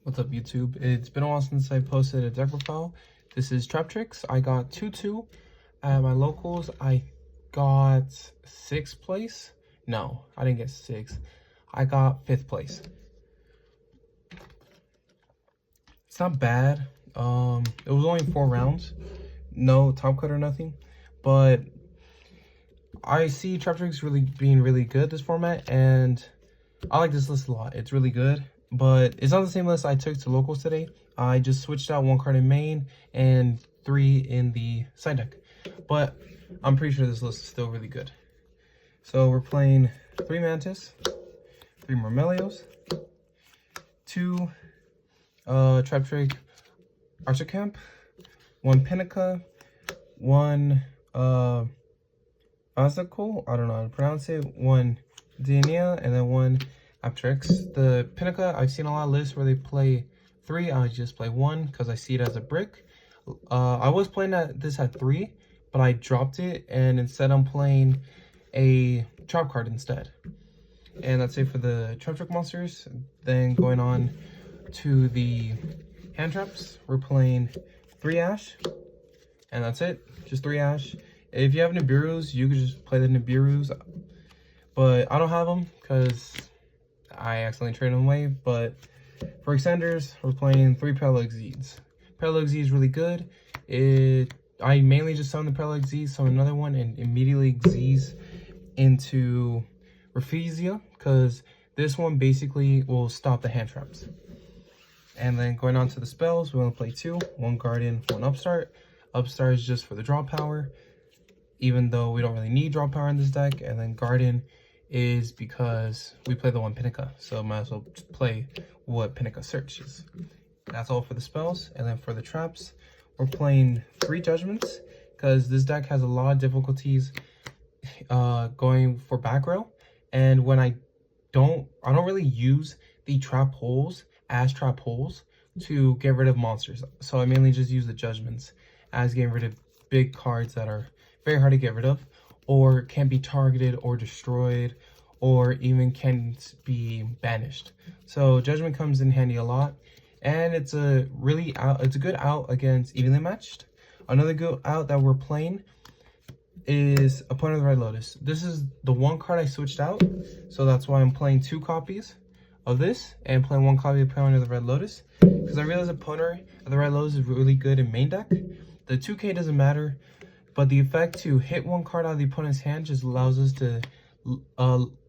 What's up, YouTube? It's been a while since I posted a deck profile. This is Traptrix. I got 2-2 at my locals. I got 6th place. No, I didn't get 6th. I got 5th place. It's not bad. It was only 4 rounds. No top cut or nothing. But I see Traptrix being really good this format, and I like this list a lot. It's really good. But it's not the same list I took to locals today. I just switched out 1 card in main and 3 in the side deck. But I'm pretty sure this list is still really good. So we're playing 3 Mantis, 3 Mormelios, 2 Traptrix Archicamp, 1 Pinnacle, 1 Azacool, I don't know how to pronounce it, 1 Diania, and then 1 Traptrix. The Pinnacle, I've seen a lot of lists where they play 3. I just play 1 because I see it as a brick. I was playing this at 3, but I dropped it, and instead I'm playing a trap card instead. And that's it for the Traptrix monsters. Then going on to the hand traps, we're playing 3 Ash, and that's it. Just 3 Ash. If you have Nibiru's, you could just play the Nibiru's, but I don't have them because I accidentally traded them away. But for extenders, we're playing 3 Parallel Exceeds. Parallel Exceed is really good. I mainly just summon the Parallel Exceed, summon another one, and immediately Exceeds into Rafflesia, because this one basically will stop the hand traps. And then going on to the spells, we want to play 2, 1 Guardian, 1 Upstart. Upstart is just for the draw power, even though we don't really need draw power in this deck. And then Guardian is because we play the 1 Pinnacle, so might as well play what Pinnacle searches. That's all for the spells. And then for the traps, we're playing 3 Judgments, because this deck has a lot of difficulties going for back row. And when I don't really use the trap holes as trap holes to get rid of monsters, so I mainly just use the Judgments as getting rid of big cards that are very hard to get rid of, or can be targeted or destroyed, or even can be banished. So Judgment comes in handy a lot, and it's a good out against evenly matched. Another good out that we're playing is Opponent of the Red Lotus. This is the 1 card I switched out, so that's why I'm playing 2 copies of this and playing 1 copy of Opponent of the Red Lotus, because I realize Opponent of the Red Lotus is really good in main deck. The 2K doesn't matter, but the effect to hit 1 card out of the opponent's hand just allows us to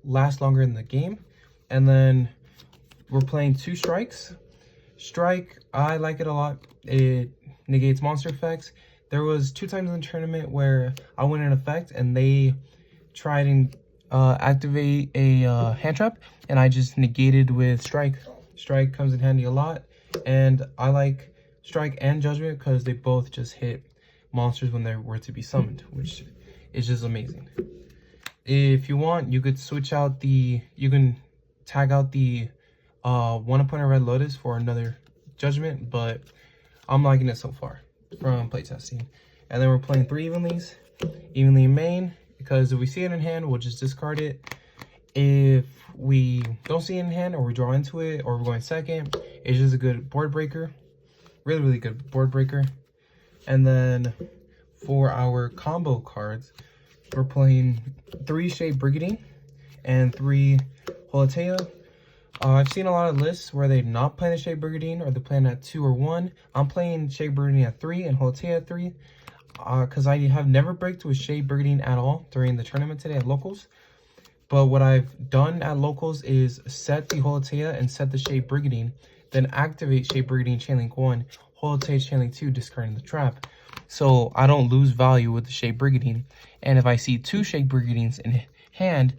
last longer in the game. And then we're playing 2 Strikes. Strike, I like it a lot. It negates monster effects. There was 2 times in the tournament where I went in effect and they tried and activate a hand trap, and I just negated with Strike. Strike comes in handy a lot, and I like Strike and Judgment because they both just hit monsters when they were to be summoned, which is just amazing. If you want, you could switch out you can tag out the 1 Opponent Red Lotus for another Judgment, but I'm liking it so far from playtesting. And then we're playing 3 evenly in main, because if we see it in hand, we'll just discard it. If we don't see it in hand, or we draw into it, or we're going second, it's just a good board breaker. Really good board breaker. And then for our combo cards, we're playing 3 Shade Brigandine and 3 Holotea. I've seen a lot of lists where they're not playing the Shade Brigandine, or they're playing at 2 or 1. I'm playing Shade Brigandine at 3 and Holotea at 3, because I have never breaked with Shade Brigandine at all during the tournament today at locals. But what I've done at locals is set the Holotea and set the Shade Brigandine, then activate Shade Brigandine Chainlink 1, Holotea Chainlink 2, discarding the trap, so I don't lose value with the Shade Brigandine. And if I see 2 Shade Brigandines in hand,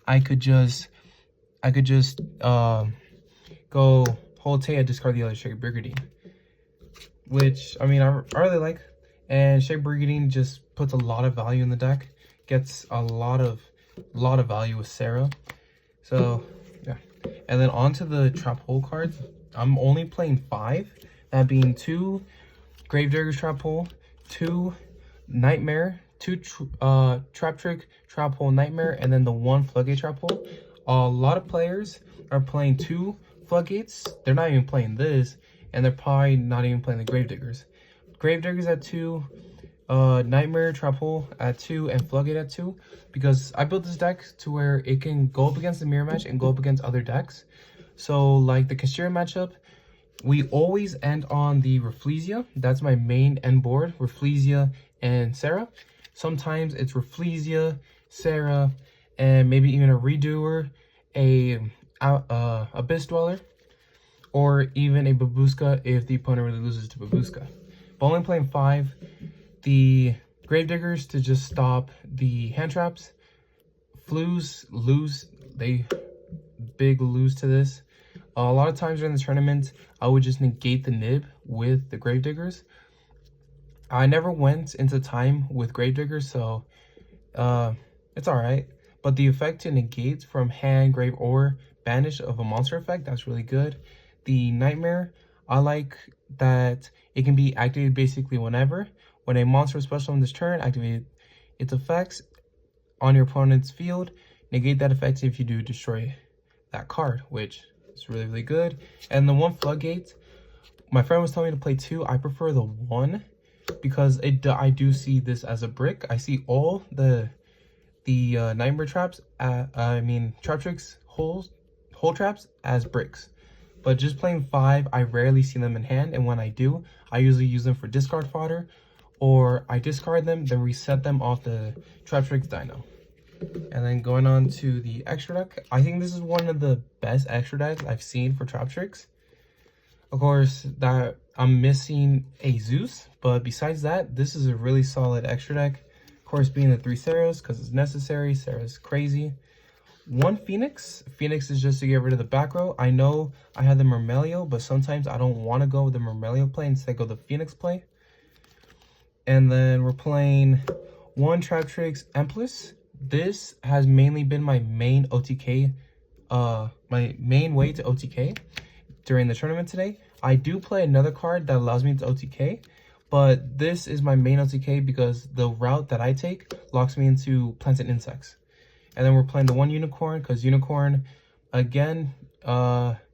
I could just go Holotea, discard the other Shade Brigandine, which I mean I really like. And Shade Brigandine just puts a lot of value in the deck, gets a lot of value with Sarah. So yeah. And then onto the trap hole cards, I'm only playing 5, that being 2 Gravedigger's Trap Hole, 2 Nightmare, 2 Traptrix Trap Hole Nightmare, and then the 1 Floodgate Trap Hole. A lot of players are playing 2 Floodgates, they're not even playing this, and they're probably not even playing the Gravediggers. Gravediggers at 2, Nightmare Trap Hole at 2, and Floodgate at 2, because I built this deck to where it can go up against the mirror match and go up against other decks. So like the Kashira matchup, we always end on the Rafflesia. That's my main end board, Rafflesia and Sarah. Sometimes it's Rafflesia, Sarah, and maybe even a Redoer, a Abyss Dweller, or even a Babushka if the opponent really loses to Babushka. But only playing 5. The Gravediggers to just stop the hand traps. Flues lose, they big lose to this. A lot of times during the tournament, I would just negate the nib with the Gravediggers. I never went into time with Gravediggers, so it's alright. But the effect to negate from hand, grave, or banish of a monster effect, that's really good. The Nightmare, I like that it can be activated basically whenever. When a monster special on this turn, activate its effects on your opponent's field. Negate that effect if you do destroy that card, which is really, really good. And the one Floodgate, my friend was telling me to play 2. I prefer the 1 because I do see this as a brick. I see all the Nightmare traps, Traptrix hole traps as bricks. But just playing 5, I rarely see them in hand, and when I do, I usually use them for discard fodder, or I discard them, then reset them off the Traptrix Dino. And then going on to the extra deck, I think this is one of the best extra decks I've seen for Traptrix. Of course, that I'm missing a Zeus, but besides that, this is a really solid extra deck. Of course, being the 3 Sarahs, because it's necessary. Sarah's crazy. 1 Phoenix. Phoenix is just to get rid of the back row. I know I have the Myrmelio, but sometimes I don't want to go with the Myrmelio play. Instead, go the Phoenix play. And then we're playing 1 Traptrix Empress. This has mainly been my main OTK, my main way to OTK during the tournament today. I do play another card that allows me to OTK, but this is my main OTK because the route that I take locks me into plants and insects. And then we're playing the 1 Unicorn because Unicorn, again,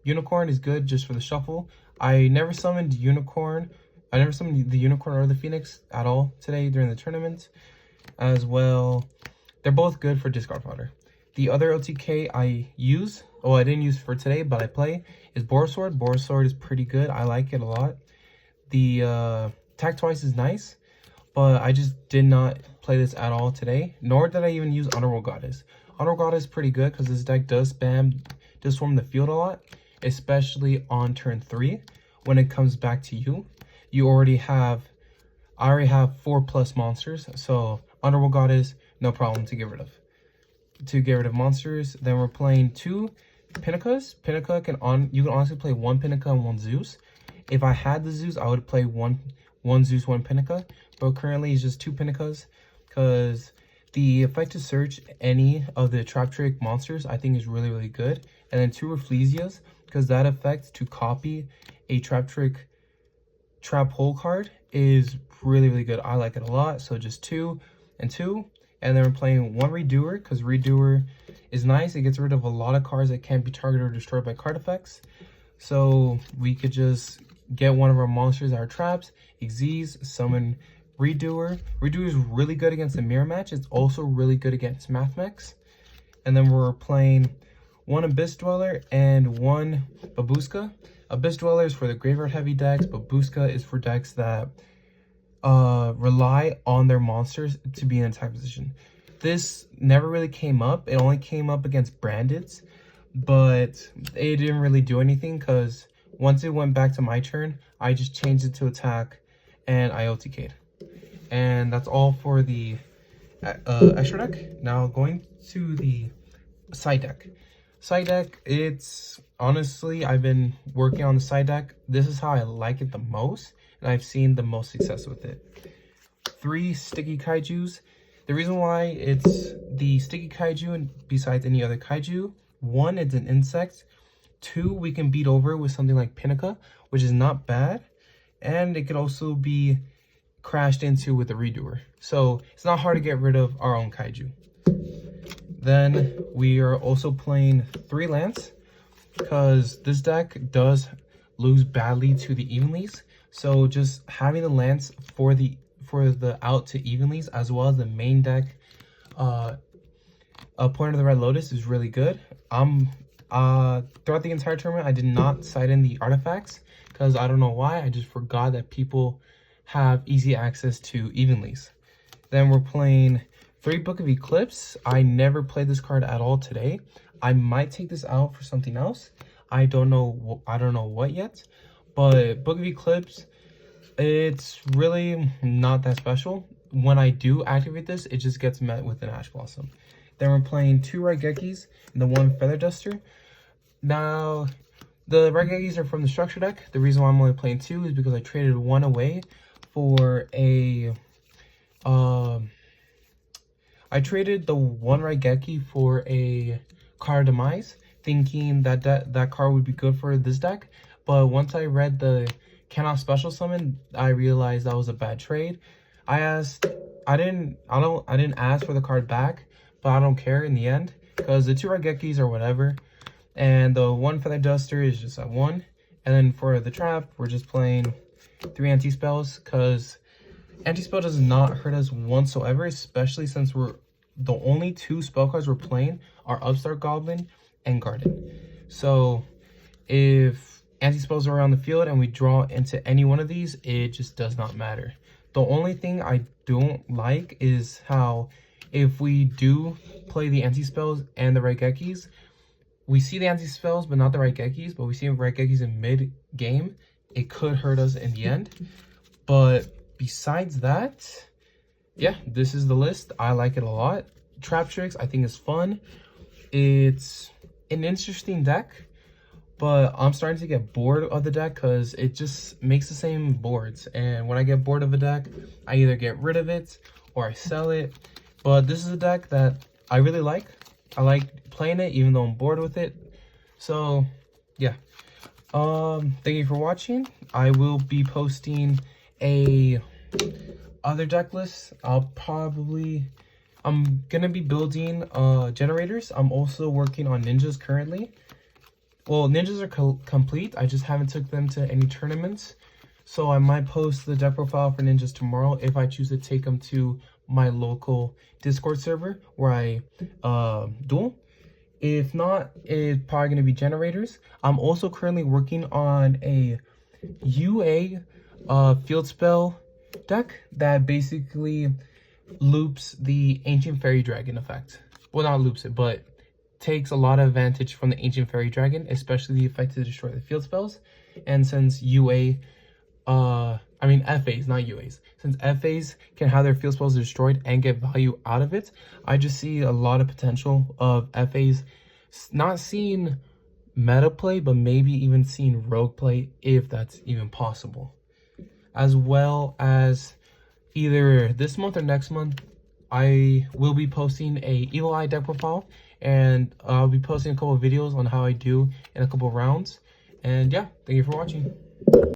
Unicorn is good just for the shuffle. I never summoned Unicorn. I never summoned the Unicorn or the Phoenix at all today during the tournament as well. They're both good for discard fodder. The other OTK I use, I didn't use for today, but I play, is Boarsword. Boarsword is pretty good. I like it a lot. The Attack Twice is nice, but I just did not play this at all today, nor did I even use Honorable Goddess. Honorable Goddess is pretty good because this deck does swarm the field a lot, especially on turn 3. When it comes back to you, I already have 4+ monsters, so Honorable Goddess, no problem to get rid of. To get rid of monsters, then we're playing 2 Pinnacas. You can honestly play 1 Pinnaca and 1 Zeus. If I had the Zeus, I would play one Zeus, 1 Pinnaca, but currently it's just 2 Pinnacas because the effect to search any of the Traptrix monsters I think is really, really good. And then 2 Rafflesias because that effect to copy a Traptrix Trap Hole card is really, really good. I like it a lot. So just 2 and 2. And then we're playing 1 Redoer because Redoer is nice. It gets rid of a lot of cards that can't be targeted or destroyed by card effects. So we could just get one of our monsters, our traps, Xyz, summon Redoer. Redoer is really good against the mirror match. It's also really good against Math Mechs. And then we're playing 1 Abyss Dweller and 1 Babushka. Abyss Dweller is for the graveyard heavy decks. Babushka is for decks that rely on their monsters to be in attack position. This never really came up. It only came up against Brandeds, but it didn't really do anything because once it went back to my turn, I just changed it to attack and I OTK'd. And that's all for the extra deck. Now going to the side deck. Side deck, it's honestly, I've been working on the side deck. This is how I like it the most, and I've seen the most success with it. 3 Sticky Kaijus. The reason why it's the Sticky Kaiju and besides any other Kaiju, 1, it's an insect. 2, we can beat over with something like Pinnaca, which is not bad. And it could also be crashed into with a Redoer. So it's not hard to get rid of our own Kaiju. Then we are also playing 3 lands. because this deck does lose badly to the evenlies. So just having the lance for the out to evenlies, as well as the main deck a Point of the Red Lotus, is really good. Throughout the entire tournament, I did not side in the artifacts because I don't know why. I just forgot that people have easy access to evenlies. Then we're playing 3 Book of Eclipse. I never played this card at all today. I might take this out for something else. I don't know what yet. But Book of Eclipse, it's really not that special. When I do activate this, it just gets met with an Ash Blossom. Then we're playing 2 Raigekis and the 1 Feather Duster. Now, the Raigekis are from the structure deck. The reason why I'm only playing 2 is because I traded 1 away for a... I traded the 1 Raigeki for a Card Demise, thinking that that card would be good for this deck. But once I read the cannot special summon, I realized that was a bad trade. I didn't ask for the card back, but I don't care in the end because the 2 Raigekis are whatever, and the 1 Feather Duster is just at 1. And then for the trap, we're just playing 3 anti-spells because anti-spell does not hurt us whatsoever, especially since the only 2 spell cards we're playing are Upstart Goblin and Garden. So if anti-spells are around the field and we draw into any one of these, it just does not matter. The only thing I don't like is how if we do play the anti-spells and the Raigekis, we see the anti-spells but not the Raigekis, but we see Raigekis in mid-game, it could hurt us in the end. But besides that, yeah, this is the list. I like it a lot. Traptrix, I think, is fun. It's an interesting deck, but I'm starting to get bored of the deck because it just makes the same boards. And when I get bored of a deck, I either get rid of it or I sell it. But this is a deck that I really like. I like playing it even though I'm bored with it. So, yeah. Thank you for watching. I will be posting a other deck list. I'm gonna be building generators. I'm also working on ninjas currently. Well, ninjas are complete. I just haven't took them to any tournaments. So I might post the deck profile for ninjas tomorrow if I choose to take them to my local Discord server where I duel. If not, it's probably going to be generators. I'm also currently working on a UA field spell deck that basically loops the Ancient Fairy Dragon effect. Well, not loops it, but takes a lot of advantage from the Ancient Fairy Dragon, especially the effect to destroy the field spells. And since FAs, not UAs. Since FAs can have their field spells destroyed and get value out of it, I just see a lot of potential of FAs not seeing meta play, but maybe even seeing rogue play, if that's even possible. As well as either this month or next month, I will be posting a Evil Eye deck profile, and I'll be posting a couple of videos on how I do in a couple of rounds. And yeah, thank you for watching.